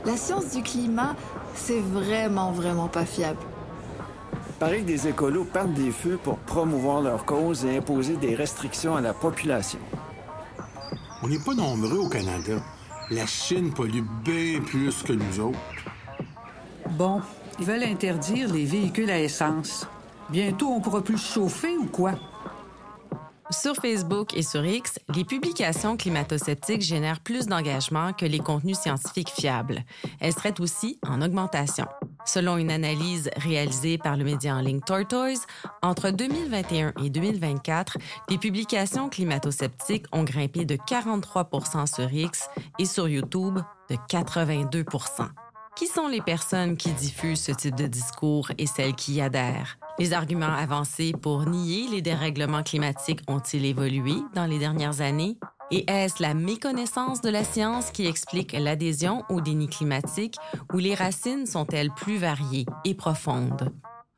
La science du climat, c'est vraiment pas fiable. Paraît que des écolos partent des feux pour promouvoir leur cause et imposer des restrictions à la population. On n'est pas nombreux au Canada. La Chine pollue bien plus que nous autres. Bon, ils veulent interdire les véhicules à essence. Bientôt, on pourra plus chauffer ou quoi? Sur Facebook et sur X, les publications climato-sceptiques génèrent plus d'engagement que les contenus scientifiques fiables. Elles seraient aussi en augmentation. Selon une analyse réalisée par le média en ligne Tortoise, entre 2021 et 2024, les publications climato-sceptiques ont grimpé de 43 % sur X et sur YouTube de 82 %. Qui sont les personnes qui diffusent ce type de discours et celles qui y adhèrent? Les arguments avancés pour nier les dérèglements climatiques ont-ils évolué dans les dernières années? Et est-ce la méconnaissance de la science qui explique l'adhésion au déni climatique ou les racines sont-elles plus variées et profondes?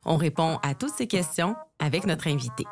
On répond à toutes ces questions avec notre invité.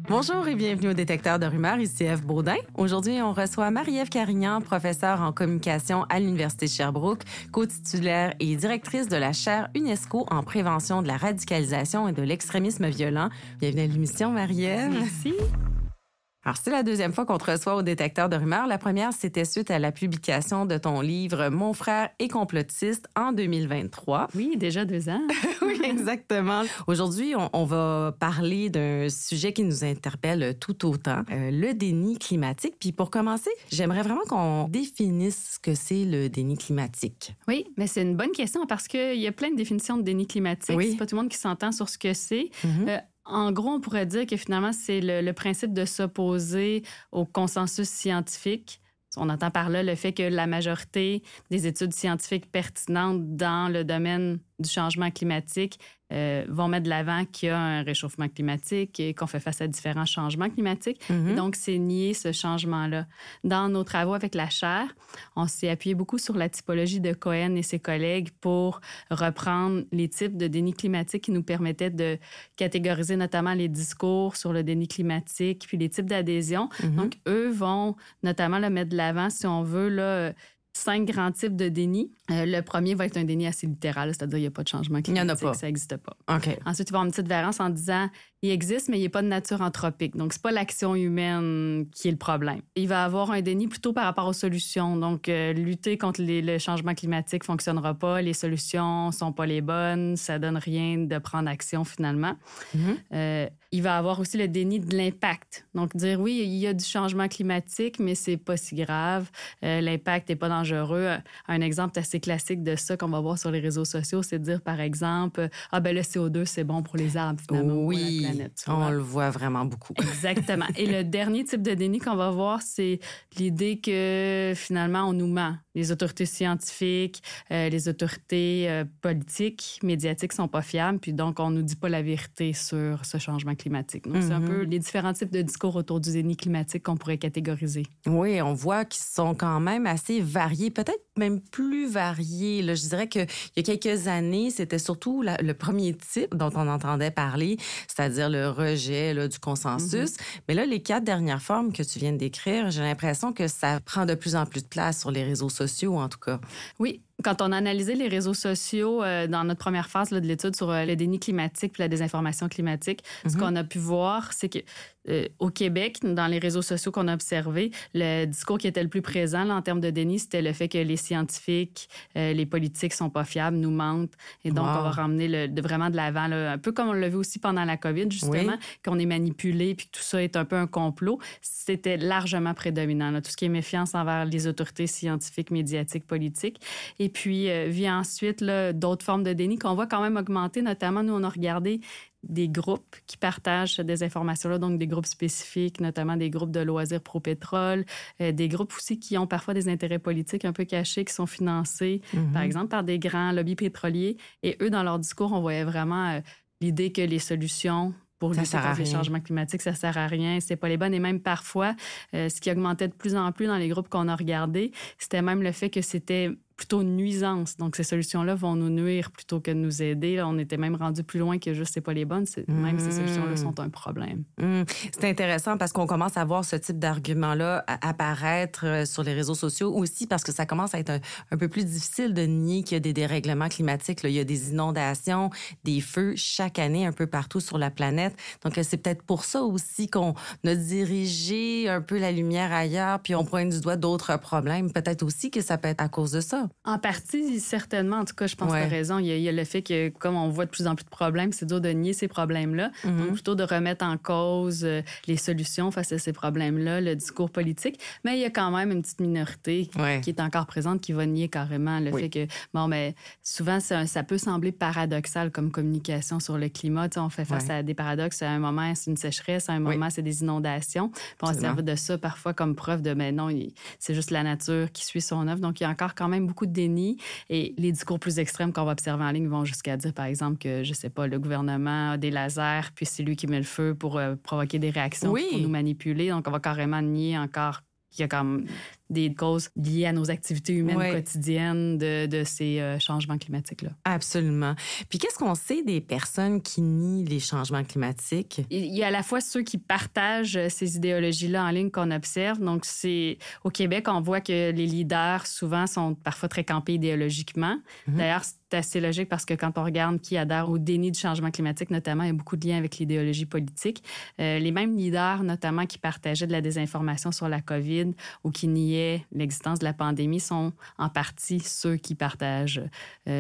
Bonjour et bienvenue au Détecteur de rumeurs, ici Ève Baudin. Aujourd'hui, on reçoit Marie-Ève Carignan, professeure en communication à l'Université Sherbrooke, co-titulaire et directrice de la chaire UNESCO en prévention de la radicalisation et de l'extrémisme violent. Bienvenue à l'émission, Marie-Ève. Merci. Alors, c'est la deuxième fois qu'on te reçoit au Détecteur de rumeurs. La première, c'était suite à la publication de ton livre « Mon frère est complotiste » en 2023. Oui, déjà 2 ans. Oui, exactement. Aujourd'hui, on va parler d'un sujet qui nous interpelle tout autant, le déni climatique. Puis pour commencer, j'aimerais vraiment qu'on définisse ce que c'est le déni climatique. Oui, mais c'est une bonne question parce qu'il y a plein de définitions de déni climatique. Oui. C'est pas tout le monde qui s'entend sur ce que c'est. En gros, on pourrait dire que finalement, c'est le principe de s'opposer au consensus scientifique. On entend par là le fait que la majorité des études scientifiques pertinentes dans le domaine du changement climatique vont mettre de l'avant qu'il y a un réchauffement climatique et qu'on fait face à différents changements climatiques. Et donc, c'est nier ce changement-là. Dans nos travaux avec la chaire, on s'est appuyé beaucoup sur la typologie de Cohen et ses collègues pour reprendre les types de déni climatique qui nous permettaient de catégoriser notamment les discours sur le déni climatique puis les types d'adhésion. Donc, eux vont notamment mettre de l'avant, si on veut, 5 grands types de déni. Le premier va être un déni assez littéral, c'est-à-dire il n'y a pas de changement climatique. Il n'y en a pas. Ça n'existe pas. OK. Ensuite, il va y avoir une petite variance en disant il existe, mais il n'est pas de nature anthropique. Donc, ce n'est pas l'action humaine qui est le problème. Il va y avoir un déni plutôt par rapport aux solutions. Donc, lutter contre le changement climatique ne fonctionnera pas, les solutions ne sont pas les bonnes, ça ne donne rien de prendre action finalement. Il va y avoir aussi le déni de l'impact. Donc, dire oui, il y a du changement climatique, mais c'est pas si grave. L'impact n'est pas dangereux. Un exemple assez classique de ça qu'on va voir sur les réseaux sociaux, c'est de dire, par exemple, le CO2, c'est bon pour les arbres, finalement, oui, pour la planète. On le voit vraiment beaucoup. Exactement. Et le dernier type de déni qu'on va voir, c'est l'idée que, finalement, on nous ment. Les autorités scientifiques, les autorités politiques, médiatiques sont pas fiables, puis donc on nous dit pas la vérité sur ce changement climatique. Donc, c'est un peu les différents types de discours autour du déni climatique qu'on pourrait catégoriser. Oui, on voit qu'ils sont quand même assez variés, peut-être même plus variés. Là, je dirais qu'il y a quelques années, c'était surtout le premier type dont on entendait parler, c'est-à-dire le rejet du consensus. Mais là, les 4 dernières formes que tu viens de décrire, j'ai l'impression que ça prend de plus en plus de place sur les réseaux sociaux, en tout cas. Oui. Quand on a analysé les réseaux sociaux dans notre première phase de l'étude sur le déni climatique puis la désinformation climatique, ce qu'on a pu voir, c'est que au Québec, dans les réseaux sociaux qu'on a observés, le discours qui était le plus présent là, en termes de déni, c'était le fait que les scientifiques, les politiques sont pas fiables, nous mentent. Et donc, on va ramener vraiment de l'avant, là, un peu comme on l'a vu aussi pendant la COVID, justement, qu'on est manipulé puis que tout ça est un peu un complot. C'était largement prédominant, là, tout ce qui est méfiance envers les autorités scientifiques, médiatiques, politiques. Et puis, vient ensuite d'autres formes de déni qu'on voit quand même augmenter. Notamment, nous, on a regardé des groupes qui partagent des informations-là, donc des groupes spécifiques, notamment des groupes de loisirs pro-pétrole, des groupes aussi qui ont parfois des intérêts politiques un peu cachés, qui sont financés, par exemple, par des grands lobbies pétroliers. Et eux, dans leur discours, on voyait vraiment l'idée que les solutions pour Ça lutter sert à contre les rien. changements climatiques, ça sert à rien, c'est pas les bonnes. Et même parfois, ce qui augmentait de plus en plus dans les groupes qu'on a regardés, c'était même le fait que c'était plutôt une nuisance. Donc, ces solutions-là vont nous nuire plutôt que de nous aider. Là, on était même rendu plus loin que juste c'est pas les bonnes. Même ces solutions-là sont un problème. C'est intéressant parce qu'on commence à voir ce type d'argument-là apparaître sur les réseaux sociaux aussi parce que ça commence à être un peu plus difficile de nier qu'il y a des dérèglements climatiques. Là. Il y a des inondations, des feux chaque année un peu partout sur la planète. Donc, c'est peut-être pour ça aussi qu'on a dirigé un peu la lumière ailleurs puis on pointe du doigt d'autres problèmes. Peut-être aussi que ça peut être à cause de ça. En partie, certainement. En tout cas, je pense que tu as raison. Il y a le fait que, comme on voit de plus en plus de problèmes, c'est dur de nier ces problèmes-là. Donc, plutôt de remettre en cause les solutions face à ces problèmes-là, le discours politique. Mais il y a quand même une petite minorité qui est encore présente qui va nier carrément le fait que, bon, mais souvent, ça peut sembler paradoxal comme communication sur le climat. Tu sais, on fait face à des paradoxes. À un moment, c'est une sécheresse. À un moment, c'est des inondations. Puis on se sert de ça parfois comme preuve de, mais non, c'est juste la nature qui suit son œuvre. Donc, il y a encore quand même beaucoup de déni et les discours plus extrêmes qu'on va observer en ligne vont jusqu'à dire, par exemple, que, je sais pas, le gouvernement a des lasers puis c'est lui qui met le feu pour provoquer des réactions pour nous manipuler. Donc, on va carrément nier encore qu'il y a comme des causes liées à nos activités humaines quotidiennes de ces changements climatiques-là. Absolument. Puis qu'est-ce qu'on sait des personnes qui nient les changements climatiques? Il y a à la fois ceux qui partagent ces idéologies-là en ligne qu'on observe. Donc, au Québec, on voit que les leaders, souvent, sont parfois très campés idéologiquement. D'ailleurs, c'est assez logique parce que quand on regarde qui adhère au déni du changement climatique, notamment, il y a beaucoup de liens avec l'idéologie politique. Les mêmes leaders, notamment, qui partageaient de la désinformation sur la COVID ou qui niaient l'existence de la pandémie sont en partie ceux qui partagent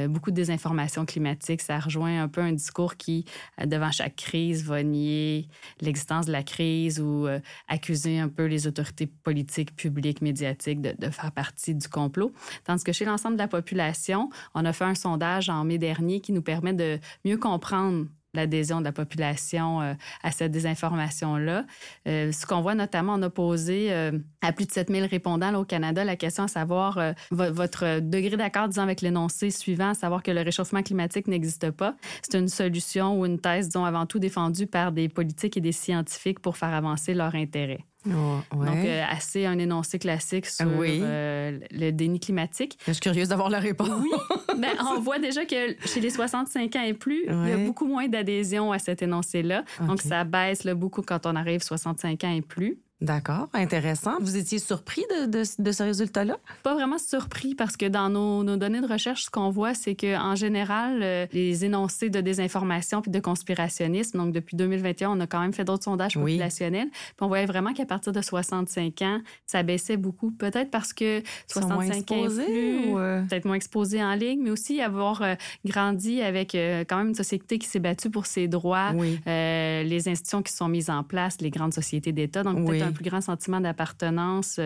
beaucoup de désinformation climatique. Ça rejoint un peu un discours qui, devant chaque crise, va nier l'existence de la crise ou accuser un peu les autorités politiques, publiques, médiatiques de faire partie du complot. Tandis que chez l'ensemble de la population, on a fait un sondage en mai dernier qui nous permet de mieux comprendre l'adhésion de la population à cette désinformation-là. Ce qu'on voit notamment, on a posé à plus de 7000 répondants là, au Canada la question à savoir votre degré d'accord, disons, avec l'énoncé suivant, à savoir que le réchauffement climatique n'existe pas. C'est une solution ou une thèse, disons, avant tout défendue par des politiques et des scientifiques pour faire avancer leurs intérêts. Donc, assez un énoncé classique sur le déni climatique. Je suis curieuse d'avoir la réponse. Oui, mais on voit déjà que chez les 65 ans et plus, il y a beaucoup moins d'adhésion à cet énoncé-là. Donc, ça baisse là, beaucoup quand on arrive 65 ans et plus. D'accord, intéressant. Vous étiez surpris de ce résultat-là? Pas vraiment surpris parce que dans nos données de recherche, ce qu'on voit, c'est qu'en général, les énoncés de désinformation puis de conspirationnisme, donc depuis 2021, on a quand même fait d'autres sondages populationnels, puis on voyait vraiment qu'à partir de 65 ans, ça baissait beaucoup. Peut-être parce que 65 ans et plus, peut-être moins exposés en ligne, mais aussi avoir grandi avec quand même une société qui s'est battue pour ses droits, les institutions qui sont mises en place, les grandes sociétés d'État, donc peut-être un plus grand sentiment d'appartenance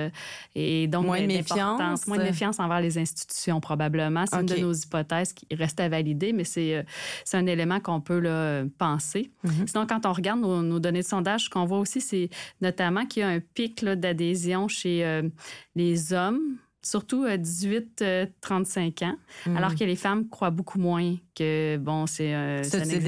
et donc moins de méfiance. Moins de méfiance envers les institutions, probablement. C'est une de nos hypothèses qui reste à valider, mais c'est un élément qu'on peut là, penser. Sinon, quand on regarde nos données de sondage, ce qu'on voit aussi, c'est notamment qu'il y a un pic là, d'adhésion chez les hommes, surtout 18-35 ans, alors que les femmes croient beaucoup moins que, bon, ce type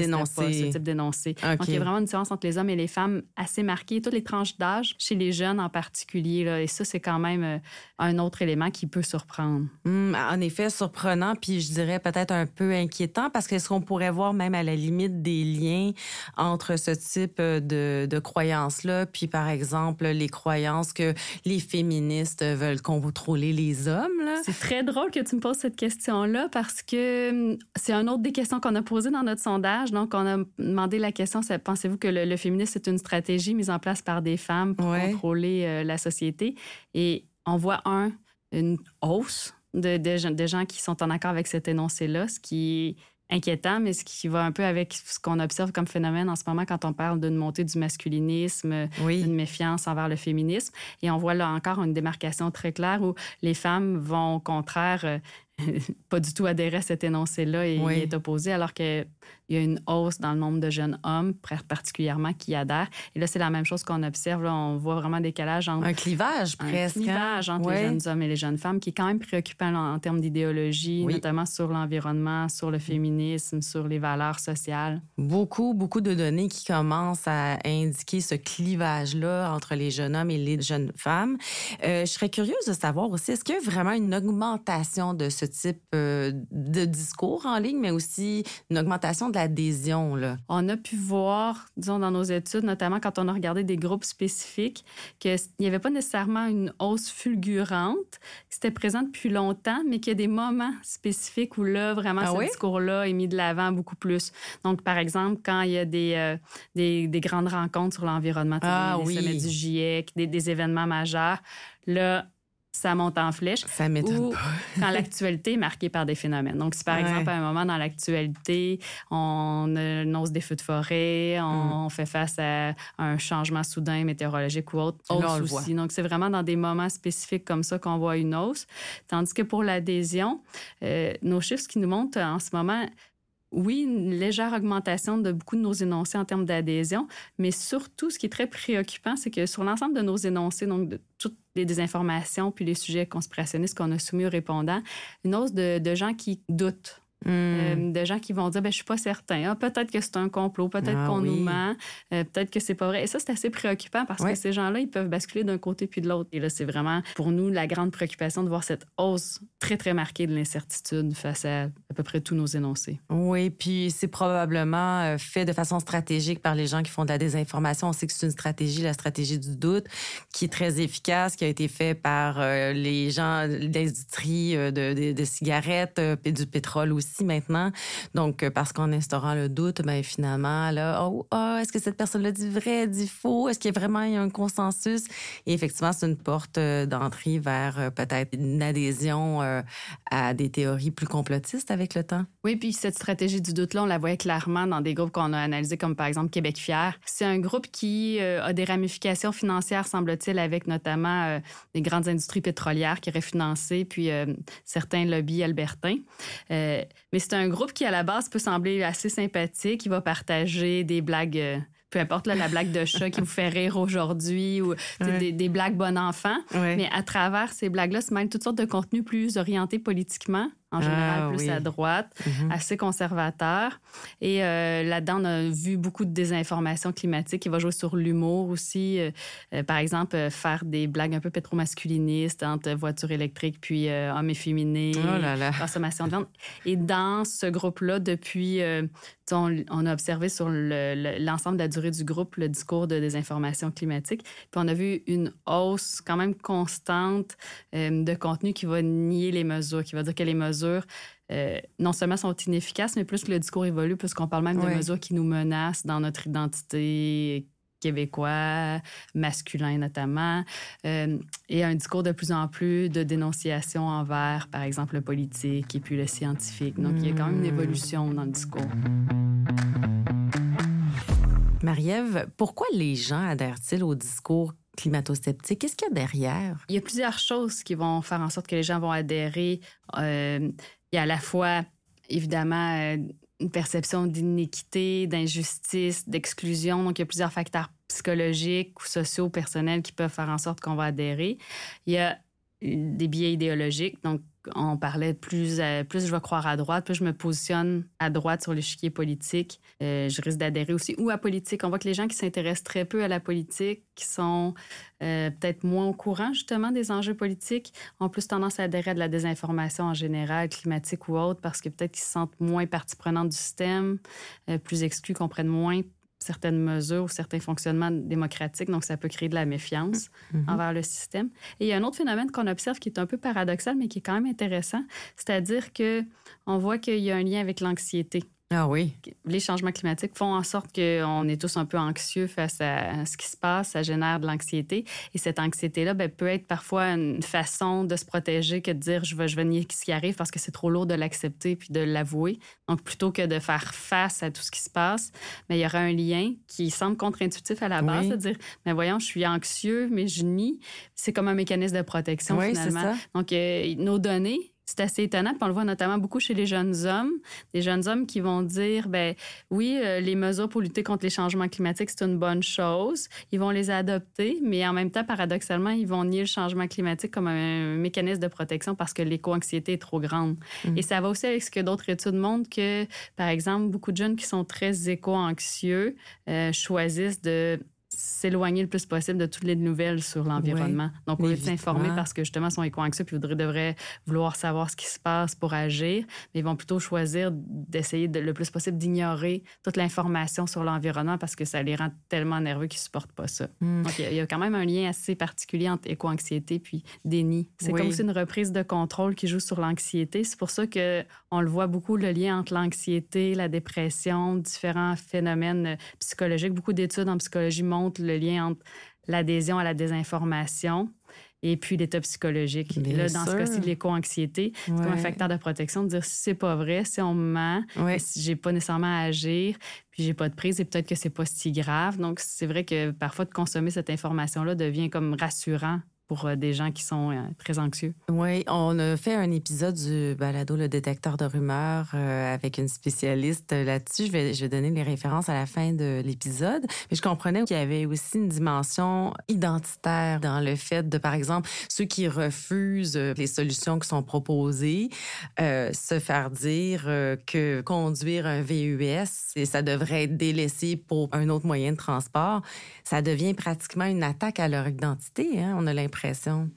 d'énoncé. Donc, il y a vraiment une différence entre les hommes et les femmes assez marquée, toutes les tranches d'âge, chez les jeunes en particulier. Là, et ça, c'est quand même un autre élément qui peut surprendre. En effet, surprenant, puis je dirais peut-être un peu inquiétant, parce qu'est-ce qu'on pourrait voir même à la limite des liens entre ce type de croyances-là, puis par exemple, les croyances que les féministes veulent contrôler les hommes, là? C'est très drôle que tu me poses cette question-là parce que c'est un autre des questions qu'on a posées dans notre sondage. Donc, on a demandé la question, pensez-vous que le féminisme est une stratégie mise en place par des femmes pour contrôler la société? Et on voit une hausse de gens qui sont en accord avec cet énoncé-là, ce qui est inquiétant, mais ce qui va un peu avec ce qu'on observe comme phénomène en ce moment quand on parle d'une montée du masculinisme, d'une méfiance envers le féminisme. Et on voit là encore une démarcation très claire où les femmes vont, au contraire, pas du tout adhérer à cet énoncé-là et y être opposées, alors qu'il il y a une hausse dans le nombre de jeunes hommes, particulièrement, qui adhèrent. Et là, c'est la même chose qu'on observe. Là, on voit vraiment un décalage entre... Un clivage, presque. Un clivage entre les jeunes hommes et les jeunes femmes qui est quand même préoccupant là, en termes d'idéologie, notamment sur l'environnement, sur le féminisme, sur les valeurs sociales. Beaucoup de données qui commencent à indiquer ce clivage-là entre les jeunes hommes et les jeunes femmes. Je serais curieuse de savoir aussi, est-ce qu'il y a vraiment une augmentation de ce type de discours en ligne, mais aussi une augmentation de l'adhésion, là? On a pu voir, disons, dans nos études, notamment quand on a regardé des groupes spécifiques, qu'il n'y avait pas nécessairement une hausse fulgurante, qui était présente depuis longtemps, mais qu'il y a des moments spécifiques où là, vraiment, ce discours-là est mis de l'avant beaucoup plus. Donc, par exemple, quand il y a des grandes rencontres sur l'environnement, les sommets du GIEC, des événements majeurs, là, ça monte en flèche. Ça m'étonne ou pas. quand l'actualité est marquée par des phénomènes. Donc, si par exemple, à un moment dans l'actualité, on annonce des feux de forêt, on fait face à un changement soudain météorologique ou autre, hausse aussi. Donc, c'est vraiment dans des moments spécifiques comme ça qu'on voit une hausse. Tandis que pour l'adhésion, nos chiffres, ce qui nous montrent en ce moment... Oui, une légère augmentation de beaucoup de nos énoncés en termes d'adhésion, mais surtout, ce qui est très préoccupant, c'est que sur l'ensemble de nos énoncés, donc de toutes les désinformations puis les sujets conspirationnistes qu'on a soumis aux répondants, une hausse de gens qui doutent. De gens qui vont dire, je suis pas certain. Ah, peut-être que c'est un complot, peut-être qu'on nous ment, peut-être que c'est pas vrai. Et ça, c'est assez préoccupant parce que ces gens-là, ils peuvent basculer d'un côté puis de l'autre. Et là, c'est vraiment, pour nous, la grande préoccupation de voir cette hausse très, très marquée de l'incertitude face à peu près tous nos énoncés. Oui, puis c'est probablement fait de façon stratégique par les gens qui font de la désinformation. On sait que c'est une stratégie, la stratégie du doute, qui est très efficace, qui a été fait par les gens d'industrie de cigarettes et du pétrole aussi maintenant. Donc, parce qu'en instaurant le doute, finalement, là, est-ce que cette personne-là dit vrai, dit faux? Est-ce qu'il y a vraiment un consensus? Et effectivement, c'est une porte d'entrée vers peut-être une adhésion à des théories plus complotistes avec le temps. Oui, puis cette stratégie du doute-là, on la voyait clairement dans des groupes qu'on a analysés, comme par exemple Québec fier. C'est un groupe qui a des ramifications financières, semble-t-il, avec notamment des grandes industries pétrolières qui auraient financé, puis certains lobbies albertains. Mais c'est un groupe qui, à la base, peut sembler assez sympathique. Il va partager des blagues, peu importe la blague de chat qui vous fait rire aujourd'hui ou des blagues bon enfant. Mais à travers ces blagues-là, se mêlent toutes sortes de contenus plus orientés politiquement, en général plus à droite, assez conservateur. Et là-dedans, on a vu beaucoup de désinformation climatique qui va jouer sur l'humour aussi. Par exemple, faire des blagues un peu pétromasculinistes entre voitures électriques puis hommes efféminés, consommation de viande. Et dans ce groupe-là, depuis... on a observé sur l'ensemble de la durée du groupe le discours de désinformation climatique. Puis on a vu une hausse quand même constante de contenu qui va nier les mesures, qui va dire que les mesures non seulement sont inefficaces, mais plus que le discours évolue, plus qu'on parle même de mesures qui nous menacent dans notre identité québécois, masculin notamment, et un discours de plus en plus de dénonciation envers, par exemple, le politique et puis le scientifique. Donc, il y a quand même une évolution dans le discours. Marie-Ève, pourquoi les gens adhèrent-ils au discours climato-sceptique? Qu'est-ce qu'il y a derrière? Il y a plusieurs choses qui vont faire en sorte que les gens vont adhérer. Il y a à la fois, évidemment, une perception d'inéquité, d'injustice, d'exclusion. Donc, il y a plusieurs facteurs psychologiques ou sociaux, personnels qui peuvent faire en sorte qu'on va adhérer. Il y a des biais idéologiques. Donc, on parlait plus je vais croire à droite, plus je me positionne à droite sur l'échiquier politique, je risque d'adhérer aussi. Ou à politique. On voit que les gens qui s'intéressent très peu à la politique, qui sont peut-être moins au courant justement des enjeux politiques, ont plus tendance à adhérer à de la désinformation en général, climatique ou autre, parce que peut-être qu'ils se sentent moins partie prenante du système, plus exclus, comprennent moins certaines mesures ou certains fonctionnements démocratiques. Donc, ça peut créer de la méfiance envers le système. Et il y a un autre phénomène qu'on observe qui est un peu paradoxal, mais qui est quand même intéressant, c'est-à-dire qu'on voit qu'il y a un lien avec l'anxiété. Ah oui. Les changements climatiques font en sorte qu'on est tous un peu anxieux face à ce qui se passe. Ça génère de l'anxiété. Et cette anxiété-là peut être parfois une façon de se protéger que de dire je vais nier ce qui arrive parce que c'est trop lourd de l'accepter puis de l'avouer. Donc, plutôt que de faire face à tout ce qui se passe, mais il y aura un lien qui semble contre-intuitif à la base, de dire mais voyons, je suis anxieux, mais je nie. C'est comme un mécanisme de protection finalement. C'est ça. Donc, nos données c'est assez étonnant. Puis on le voit notamment beaucoup chez les jeunes hommes. Des jeunes hommes qui vont dire, ben oui, les mesures pour lutter contre les changements climatiques, c'est une bonne chose. Ils vont les adopter, mais en même temps, paradoxalement, ils vont nier le changement climatique comme un mécanisme de protection parce que l'éco-anxiété est trop grande. Et ça va aussi avec ce que d'autres études montrent que, par exemple, beaucoup de jeunes qui sont très éco-anxieux choisissent de s'éloigner le plus possible de toutes les nouvelles sur l'environnement. Oui, donc, au lieu de s'informer parce que, justement, ils sont éco-anxieux puis devraient vouloir savoir ce qui se passe pour agir, mais ils vont plutôt choisir d'essayer le plus possible d'ignorer toute l'information sur l'environnement parce que ça les rend tellement nerveux qu'ils ne supportent pas ça. Donc, il y a quand même un lien assez particulier entre éco-anxiété puis déni. C'est comme aussi une reprise de contrôle qui joue sur l'anxiété. C'est pour ça qu'on le voit beaucoup, le lien entre l'anxiété, la dépression, différents phénomènes psychologiques. Beaucoup d'études en psychologie montrent le lien entre l'adhésion à la désinformation et puis l'état psychologique. Bien là, dans sûr. ce cas-ci, de l'éco-anxiété, c'est comme un facteur de protection de dire si c'est pas vrai, si on me ment, si j'ai pas nécessairement à agir, puis j'ai pas de prise et peut-être que c'est pas si grave. Donc, c'est vrai que parfois de consommer cette information-là devient comme rassurant pour des gens qui sont très anxieux. Oui, on a fait un épisode du balado Le détecteur de rumeurs avec une spécialiste là-dessus. Je vais donner les références à la fin de l'épisode. Mais je comprenais qu'il y avait aussi une dimension identitaire dans le fait de, par exemple, ceux qui refusent les solutions qui sont proposées, se faire dire que conduire un VUS, ça devrait être délaissé pour un autre moyen de transport. Ça devient pratiquement une attaque à leur identité, hein, on a l'impression.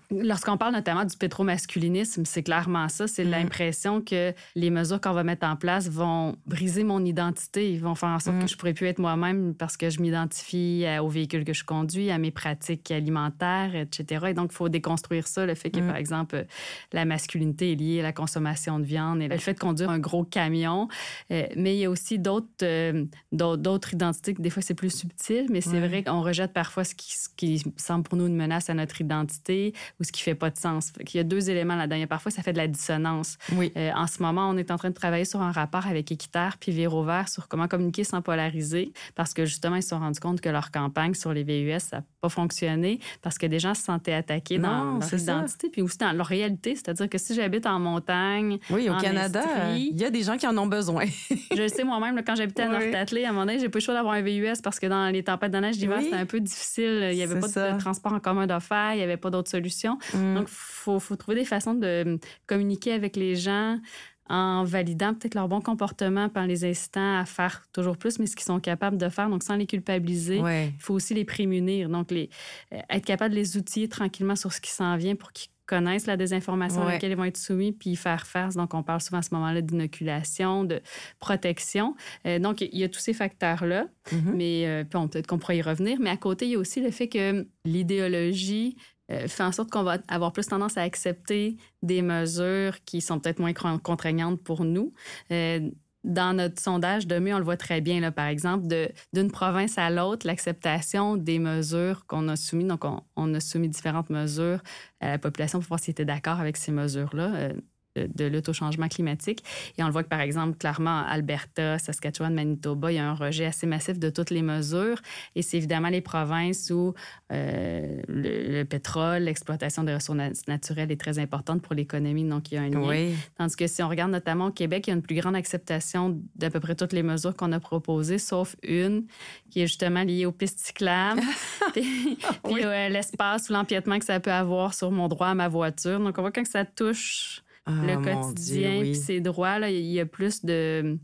Lorsqu'on parle notamment du pétromasculinisme, c'est clairement ça. C'est l'impression que les mesures qu'on va mettre en place vont briser mon identité. Ils vont faire en sorte que je ne pourrai plus être moi-même parce que je m'identifie au véhicule que je conduis, à mes pratiques alimentaires, etc. Et donc, il faut déconstruire ça, le fait que, par exemple, la masculinité est liée à la consommation de viande et le fait de conduire un gros camion. Mais il y a aussi d'autres identités que des fois, c'est plus subtil, mais c'est vrai qu'on rejette parfois ce qui semble pour nous une menace à notre identité ou ce qui fait pas de sens. Il y a deux éléments là-dedans. Parfois, ça fait de la dissonance. Oui. En ce moment, on est en train de travailler sur un rapport avec Équiterre puis Véro Vert sur comment communiquer sans polariser parce que, justement, ils se sont rendus compte que leur campagne sur les VUS, ça n'a pas fonctionné parce que des gens se sentaient attaqués dans leur identité puis aussi dans leur réalité. C'est-à-dire que si j'habite en montagne, oui, au Canada, il y a des gens qui en ont besoin. Je le sais moi-même, là, quand j'habitais à North-Atley, à un moment donné, j'ai pas eu le choix d'avoir un VUS parce que dans les tempêtes de neige d'hiver, c'était un peu difficile. Il n'y avait pas de transport en commun d'affaires, il n'y avait pas d'autres solutions. Donc, il faut trouver des façons de communiquer avec les gens en validant peut-être leur bon comportement puis en les incitant à faire toujours plus, mais ce qu'ils sont capables de faire, donc sans les culpabiliser. Il faut aussi les prémunir, donc être capable de les outiller tranquillement sur ce qui s'en vient pour qu'ils connaissent la désinformation à laquelle ils vont être soumis puis y faire face. Donc, on parle souvent à ce moment-là d'inoculation, de protection. Donc, il y a tous ces facteurs-là, mais peut-être qu'on pourrait y revenir. Mais à côté, il y a aussi le fait que l'idéologie fait en sorte qu'on va avoir plus tendance à accepter des mesures qui sont peut-être moins contraignantes pour nous. Dans notre sondage de on le voit très bien, là, par exemple, d'une province à l'autre, l'acceptation des mesures qu'on a soumises. Donc, on a soumis différentes mesures à la population pour voir s'ils étaient d'accord avec ces mesures-là de lutte au changement climatique. Et on le voit que, par exemple, clairement, Alberta, Saskatchewan, Manitoba, il y a un rejet assez massif de toutes les mesures. Et c'est évidemment les provinces où le pétrole, l'exploitation des ressources naturelles est très importante pour l'économie. Donc, il y a un lien. Tandis que si on regarde notamment au Québec, il y a une plus grande acceptation d'à peu près toutes les mesures qu'on a proposées, sauf une qui est justement liée aux pistes cyclables, puis l'espace ou l'empiètement que ça peut avoir sur mon droit à ma voiture. Donc, on voit quand ça touche le quotidien puis ses droits, là, il y a plus de...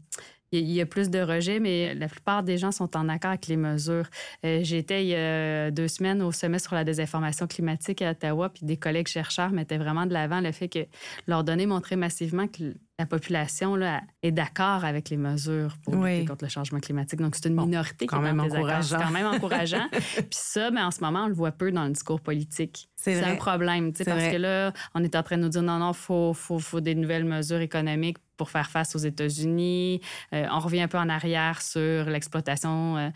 Il y a plus de rejets, mais la plupart des gens sont en accord avec les mesures. J'étais il y a 2 semaines au sommet sur la désinformation climatique à Ottawa, puis des collègues chercheurs mettaient vraiment de l'avant le fait que leurs données montraient massivement que la population là, est d'accord avec les mesures pour lutter contre le changement climatique. Donc, c'est une minorité qui est dans le désaccord. C'est quand même encourageant. Puis ça, mais en ce moment, on le voit peu dans le discours politique. C'est un problème, parce que là, on est en train de nous dire non, faut des nouvelles mesures économiques pour faire face aux États-Unis. On revient un peu en arrière sur l'exploitation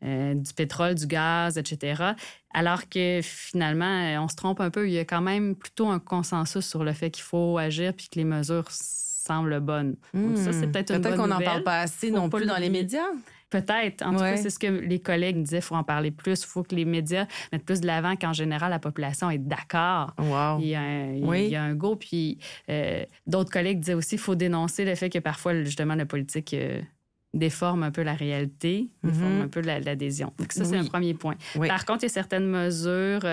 du pétrole, du gaz, etc. Alors que finalement, on se trompe un peu. Il y a quand même plutôt un consensus sur le fait qu'il faut agir puis que les mesures semblent bonnes. Donc ça, c'est peut-être une bonne nouvelle. Peut-être qu'on n'en parle pas assez non plus dans les médias. Peut-être. En tout cas, c'est ce que les collègues me disaient. Il faut en parler plus. Il faut que les médias mettent plus de l'avant qu'en général, la population est d'accord. Wow. Il y a un go. Puis d'autres collègues disaient aussi qu'il faut dénoncer le fait que parfois, justement, la politique déforme un peu la réalité, déforme un peu l'adhésion. Donc ça, c'est un premier point. Oui. Par contre, il y a certaines mesures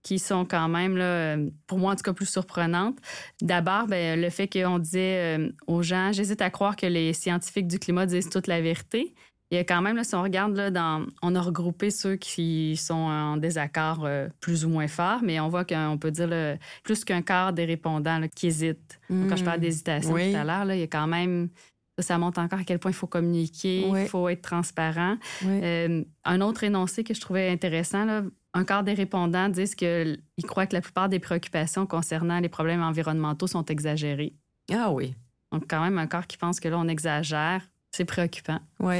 qui sont quand même, là, pour moi, en tout cas, plus surprenantes. D'abord, le fait qu'on disait aux gens, j'hésite à croire que les scientifiques du climat disent toute la vérité. Il y a quand même, là, si on regarde, là, on a regroupé ceux qui sont en désaccord plus ou moins fort, mais on voit qu'on peut dire là, plus qu'un quart des répondants là, qui hésitent. Donc, quand je parle d'hésitation tout à l'heure, là, il y a quand même... Ça montre encore à quel point il faut communiquer, il faut être transparent. Un autre énoncé que je trouvais intéressant, là, un quart des répondants disent qu'ils croient que la plupart des préoccupations concernant les problèmes environnementaux sont exagérées. Ah oui. Donc, quand même, un quart qui pense que là, on exagère. C'est préoccupant. Oui.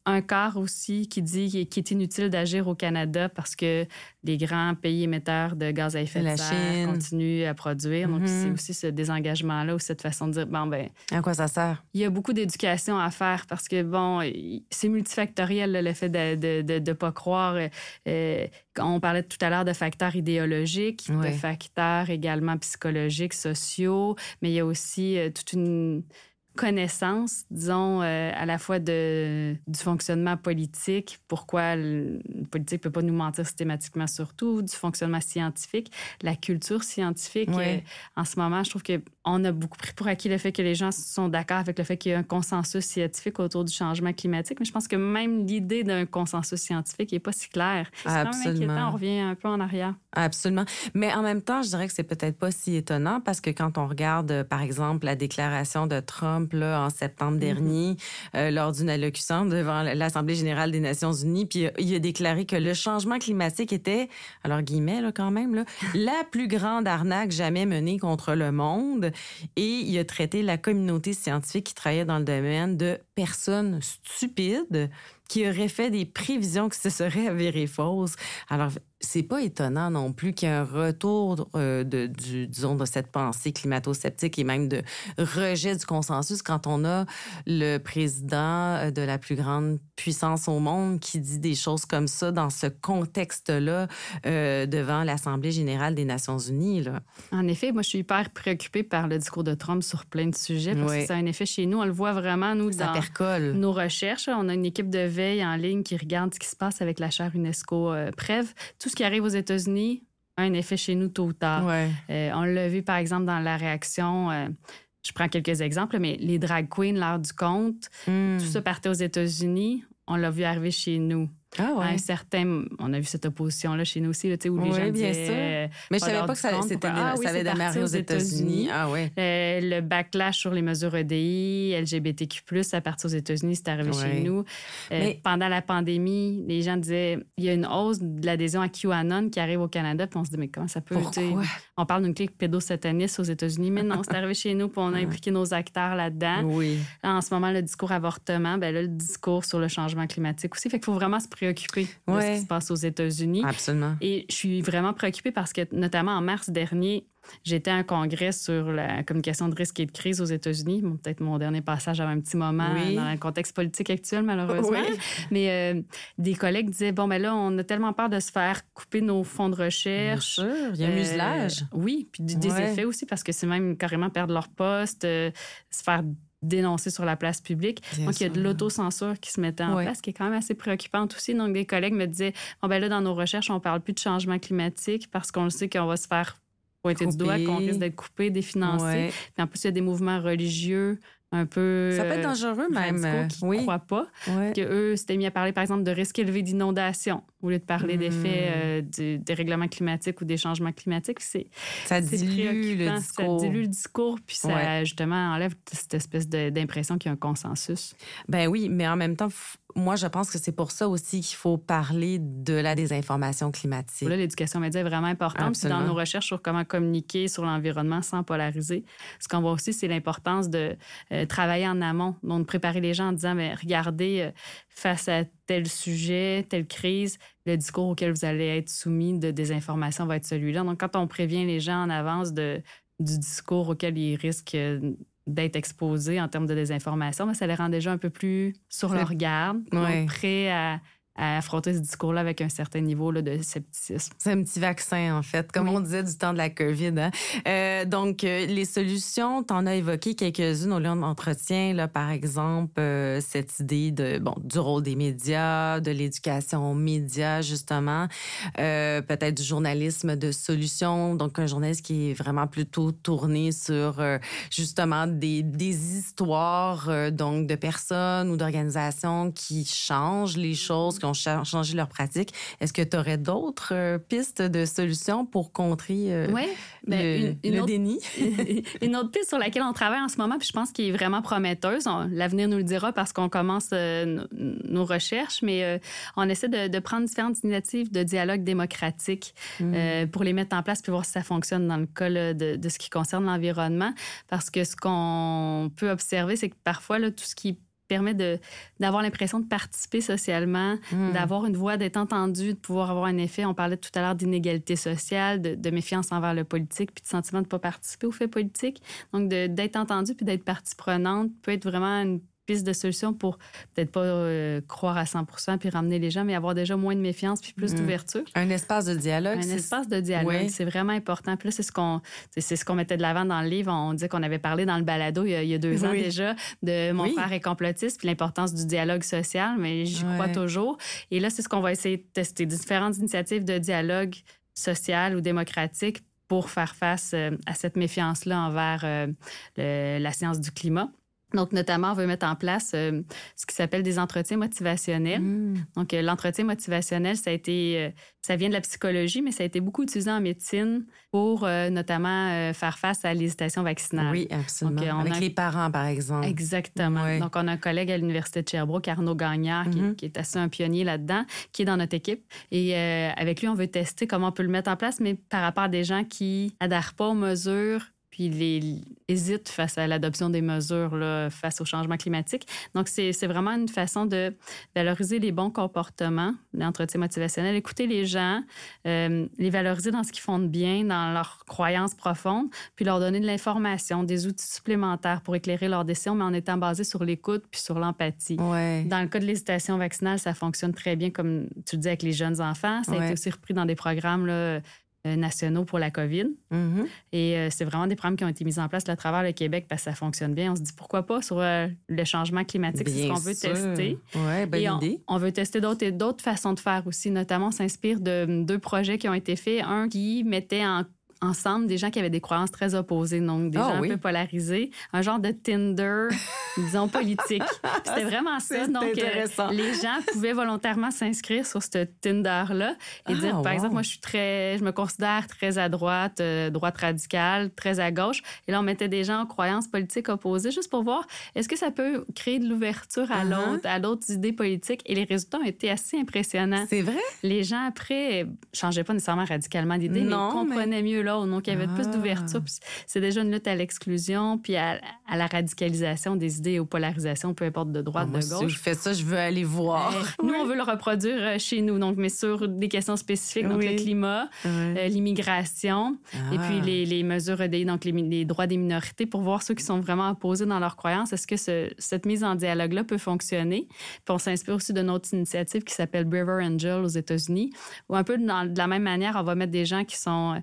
Un quart aussi qui dit qu'il est inutile d'agir au Canada parce que les grands pays émetteurs de gaz à effet de serre continuent à produire. Donc, c'est aussi ce désengagement-là ou cette façon de dire, à quoi ça sert? Il y a beaucoup d'éducation à faire parce que, c'est multifactoriel, là, le fait de ne pas croire. On parlait tout à l'heure de facteurs idéologiques, de facteurs également psychologiques, sociaux, mais il y a aussi toute une connaissance, disons, à la fois du fonctionnement politique, pourquoi le politique ne peut pas nous mentir systématiquement sur tout, du fonctionnement scientifique, la culture scientifique. En ce moment, je trouve qu'on a beaucoup pris pour acquis le fait que les gens sont d'accord avec le fait qu'il y a un consensus scientifique autour du changement climatique, mais je pense que même l'idée d'un consensus scientifique n'est pas si claire. C'est quand même inquiétant, on revient un peu en arrière. Absolument. Mais en même temps, je dirais que c'est peut-être pas si étonnant parce que quand on regarde, par exemple, la déclaration de Trump là, en septembre dernier, lors d'une allocution devant l'Assemblée générale des Nations unies, puis il a déclaré que le changement climatique était, alors guillemets là, quand même, là, la plus grande arnaque jamais menée contre le monde. Et il a traité la communauté scientifique qui travaillait dans le domaine de personnes stupides qui auraient fait des prévisions qui se seraient avérées fausses. Alors, c'est pas étonnant non plus qu'il y ait un retour de cette pensée climato-sceptique et même de rejet du consensus quand on a le président de la plus grande puissance au monde qui dit des choses comme ça dans ce contexte-là devant l'Assemblée générale des Nations unies. Là. En effet, moi, je suis hyper préoccupée par le discours de Trump sur plein de sujets parce que ça a un effet chez nous. On le voit vraiment, nous, ça dans percole. Nos recherches. On a une équipe de veille en ligne qui regarde ce qui se passe avec la chaire UNESCO PREV. Tout ce qui arrive aux États-Unis a un effet chez nous tôt ou tard. On l'a vu, par exemple, dans la réaction... je prends quelques exemples, mais les drag queens, l'heure du conte, tout ça partait aux États-Unis. On l'a vu arriver chez nous. Ah ouais. On a vu cette opposition-là chez nous aussi, là, où les gens disaient... Mais je savais pas que ça avait démarré aux États-Unis. Ah ouais. Le backlash sur les mesures EDI, LGBTQ+, ça partit aux États-Unis, c'est arrivé chez nous. Mais pendant la pandémie, les gens disaient, il y a une hausse de l'adhésion à QAnon qui arrive au Canada, puis on se dit, mais comment ça peut... On parle d'une clique pédosataniste aux États-Unis, mais non, c'est arrivé chez nous, puis on a impliqué nos acteurs là-dedans. Oui. Là, en ce moment, le discours avortement, là, le discours sur le changement climatique aussi. Fait qu'il faut vraiment se préoccupé de ce qui se passe aux États-Unis. Absolument. Et je suis vraiment préoccupée parce que, notamment en mars dernier, j'étais à un congrès sur la communication de risque et de crise aux États-Unis. Bon, peut-être mon dernier passage avait un petit moment dans le contexte politique actuel, malheureusement. Mais des collègues disaient, là, on a tellement peur de se faire couper nos fonds de recherche. Bien sûr, il y a un muselage. Oui, puis des effets aussi, parce que c'est même carrément perdre leur poste, se faire dénoncer sur la place publique. Donc, il y a de l'autocensure qui se mettait en place, qui est quand même assez préoccupante aussi. Donc, des collègues me disaient, là, dans nos recherches, on parle plus de changement climatique parce qu'on le sait qu'on va se faire pointer du doigt, qu'on risque d'être coupé, définancé. Puis en plus, il y a des mouvements religieux un peu... Ça peut être dangereux, même. Qui ne croient pas. Qu'eux s'étaient mis à parler, par exemple, de risques élevés d'inondation au lieu de parler d'effets des règlements climatiques ou des changements climatiques. Ça dilue le discours. Ça dilue le discours, puis ça, justement, enlève cette espèce d'impression qu'il y a un consensus. Ben oui, mais en même temps, moi, je pense que c'est pour ça aussi qu'il faut parler de la désinformation climatique. Là, l'éducation média est vraiment importante. Puis dans nos recherches sur comment communiquer sur l'environnement sans polariser, ce qu'on voit aussi, c'est l'importance de travailler en amont, donc de préparer les gens en disant, mais regardez, face à tel sujet, telle crise, le discours auquel vous allez être soumis de désinformation va être celui-là. Donc, quand on prévient les gens en avance du discours auquel ils risquent d'être exposés en termes de désinformation, mais ça les rend déjà un peu plus sur leur garde, donc prêts à affronter ce discours-là avec un certain niveau là, de scepticisme. C'est un petit vaccin, en fait, comme on disait du temps de la COVID. Hein? Donc, les solutions, tu en as évoqué quelques-unes au long de l'entretien, là, par exemple, cette idée du rôle des médias, de l'éducation aux médias, justement, peut-être du journalisme de solutions, donc un journaliste qui est vraiment plutôt tourné sur, justement, des histoires donc de personnes ou d'organisations qui changent les choses, qui ont changé leur pratique. Est-ce que tu aurais d'autres pistes de solutions pour contrer le déni? Une autre piste sur laquelle on travaille en ce moment, puis je pense qu'elle est vraiment prometteuse, l'avenir nous le dira parce qu'on commence nos recherches, mais on essaie de prendre différentes initiatives de dialogue démocratique pour les mettre en place puis voir si ça fonctionne dans le cas là, de ce qui concerne l'environnement. Parce que ce qu'on peut observer, c'est que parfois, là, tout ce qui permet d'avoir l'impression de participer socialement, d'avoir une voix, d'être entendu, de pouvoir avoir un effet. On parlait tout à l'heure d'inégalité sociale, de méfiance envers le politique, puis de sentiment de ne pas participer aux faits politiques. Donc, d'être entendu puis d'être partie prenante peut être vraiment une piste de solution pour peut-être pas croire à 100% puis ramener les gens, mais avoir déjà moins de méfiance puis plus d'ouverture. Un espace de dialogue. Espace de dialogue, c'est vraiment important. Puis là, c'est ce qu'on mettait de l'avant dans le livre. On disait qu'on avait parlé dans le balado il y a 2 ans déjà de Mon frère est complotiste puis l'importance du dialogue social, mais j'y crois toujours. Et là, c'est ce qu'on va essayer de tester, différentes initiatives de dialogue social ou démocratique pour faire face à cette méfiance-là envers la science du climat. Donc, notamment, on veut mettre en place ce qui s'appelle des entretiens motivationnels. Donc, l'entretien motivationnel, ça vient de la psychologie, mais ça a été beaucoup utilisé en médecine pour notamment faire face à l'hésitation vaccinale. Oui, absolument. Donc, avec les parents, par exemple. Exactement. Oui. Donc, on a un collègue à l'Université de Sherbrooke, Arnaud Gagnard, qui est assez un pionnier là-dedans, qui est dans notre équipe. Et avec lui, on veut tester comment on peut le mettre en place, mais par rapport à des gens qui n'adhèrent pas aux mesures puis hésitent face à l'adoption des mesures là, face au changement climatique. Donc, c'est vraiment une façon de valoriser les bons comportements, l'entretien motivationnel, écouter les gens, les valoriser dans ce qu'ils font de bien, dans leurs croyances profondes, puis leur donner de l'information, des outils supplémentaires pour éclairer leurs décisions, mais en étant basé sur l'écoute puis sur l'empathie. Ouais. Dans le cas de l'hésitation vaccinale, ça fonctionne très bien, comme tu le dis, avec les jeunes enfants. Ça a été aussi repris dans des programmes là, nationaux pour la COVID. Et c'est vraiment des programmes qui ont été mis en place à travers le Québec parce que ça fonctionne bien. On se dit pourquoi pas sur le changement climatique, c'est ce qu'on veut tester. Oui, bonne idée. On veut tester d'autres façons de faire aussi. Notamment, on s'inspire de 2 projets qui ont été faits. Un qui mettait ensemble des gens qui avaient des croyances très opposées, donc des gens un peu polarisés. Un genre de Tinder, disons, politique. C'était vraiment ça. Donc, les gens pouvaient volontairement s'inscrire sur ce Tinder-là et dire, par exemple, moi, je me considère très à droite, droite radicale, très à gauche. Et là, on mettait des gens aux croyances politiques opposées juste pour voir est-ce que ça peut créer de l'ouverture à l'autre, à d'autres idées politiques. Et les résultats ont été assez impressionnants. C'est vrai? Les gens, après, changeaient pas nécessairement radicalement d'idées, mais comprenaient mieux l'autre. Donc, il y avait plus d'ouverture. C'est déjà une lutte à l'exclusion puis à la radicalisation des idées et aux polarisations, peu importe de droite, de gauche. Si je fais ça, je veux aller voir. Nous, on veut le reproduire chez nous, donc, mais sur des questions spécifiques, donc le climat, l'immigration, et puis les mesures donc les droits des minorités pour voir ceux qui sont vraiment opposés dans leurs croyances. Est-ce que cette mise en dialogue-là peut fonctionner? Puis on s'inspire aussi d'une autre initiative qui s'appelle Braver Angel aux États-Unis, où un peu de la même manière, on va mettre des gens qui sont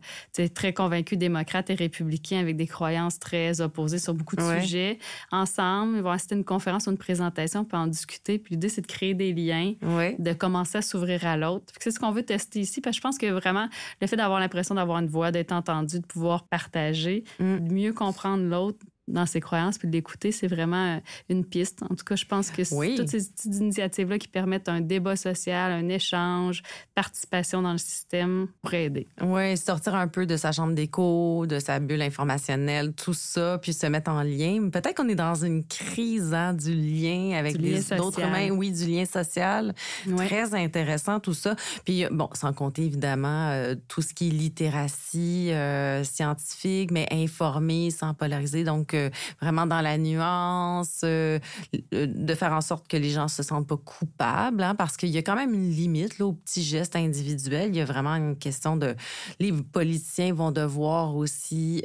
très convaincus démocrates et républicains avec des croyances très opposées sur beaucoup de sujets. Ensemble, ils vont assister à une conférence ou une présentation, puis en discuter. Puis l'idée, c'est de créer des liens, de commencer à s'ouvrir à l'autre. C'est ce qu'on veut tester ici, parce que je pense que vraiment, le fait d'avoir l'impression d'avoir une voix, d'être entendu, de pouvoir partager, de mieux comprendre l'autre dans ses croyances puis de l'écouter, c'est vraiment une piste. En tout cas, je pense que c'est toutes ces petites initiatives-là qui permettent un débat social, un échange, participation dans le système pour aider. Oui, sortir un peu de sa chambre d'écho, de sa bulle informationnelle, tout ça, puis se mettre en lien. Peut-être qu'on est dans une crise du lien avec d'autres humains. Oui, du lien social. Très intéressant, tout ça. Puis, sans compter, évidemment, tout ce qui est littératie scientifique, mais informé, sans polariser. Donc, vraiment dans la nuance, de faire en sorte que les gens se sentent pas coupables, hein, parce qu'il y a quand même une limite là, aux petits gestes individuels. Il y a vraiment une question de... Les politiciens vont devoir aussi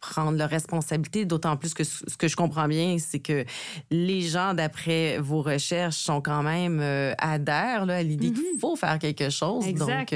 prendre leurs responsabilités, d'autant plus que ce que je comprends bien, c'est que les gens, d'après vos recherches, sont quand même adhèrent là, à l'idée qu'il faut faire quelque chose. Exact.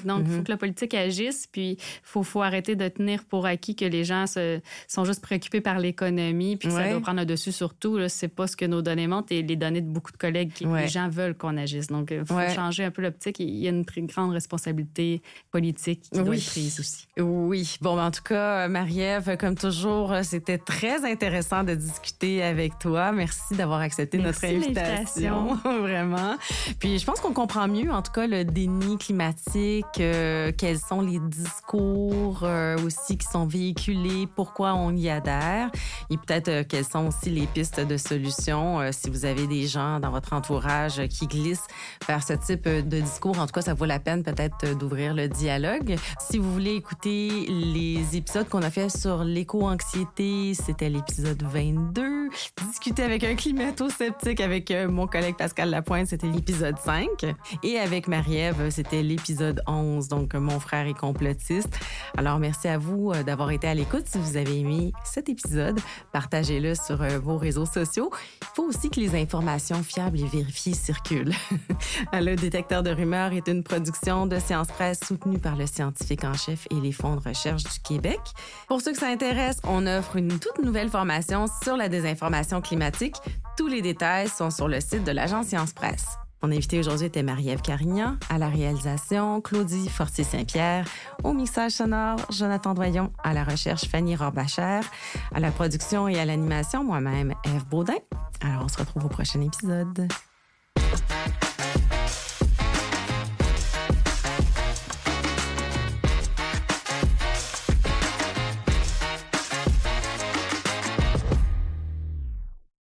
Donc, il faut que la politique agisse, puis il faut arrêter de tenir pour acquis que les gens sont juste préoccupés par l'économie, puis que ça doit prendre le dessus sur tout. Là, c'est pas ce que nos données montrent et les données de beaucoup de collègues. Les gens veulent qu'on agisse. Donc, il faut changer un peu l'optique. Il y a une très grande responsabilité politique qui doit être prise aussi. Oui. Bon, en tout cas, Marie-Ève, comme toujours, c'était très intéressant de discuter avec toi. Merci d'avoir accepté notre invitation. Vraiment. Puis, je pense qu'on comprend mieux, en tout cas, le déni climatique, quels sont les discours aussi qui sont véhiculés, pourquoi on y adhère et peut-être quelles sont aussi les pistes de solutions si vous avez des gens dans votre entourage qui glissent vers ce type de discours. En tout cas, ça vaut la peine peut-être d'ouvrir le dialogue. Si vous voulez écouter les épisodes qu'on a fait sur l'éco-anxiété, c'était l'épisode 22. Discuter avec un climato-sceptique avec mon collègue Pascal Lapointe, c'était l'épisode 5. Et avec Marie-Ève, c'était l'épisode 11, donc mon frère est complotiste. Alors, merci à vous d'avoir été à l'écoute. Si vous avez aimé cet épisode, partagez-le sur vos réseaux sociaux. Il faut aussi que les informations fiables et vérifiées circulent. Le détecteur de rumeurs est une production de Science Presse soutenue par le scientifique en chef et les fonds de recherche du Québec. Pour ceux que ça intéresse, on offre une toute nouvelle formation sur la désinformation climatique. Tous les détails sont sur le site de l'agence Science Presse. Mon invité aujourd'hui était Marie-Ève Carignan, à la réalisation, Claudie Fortier-Saint-Pierre, au mixage sonore, Jonathan Doyon, à la recherche, Fanny Rohrbacher, à la production et à l'animation, moi-même, Ève Baudin. Alors, on se retrouve au prochain épisode.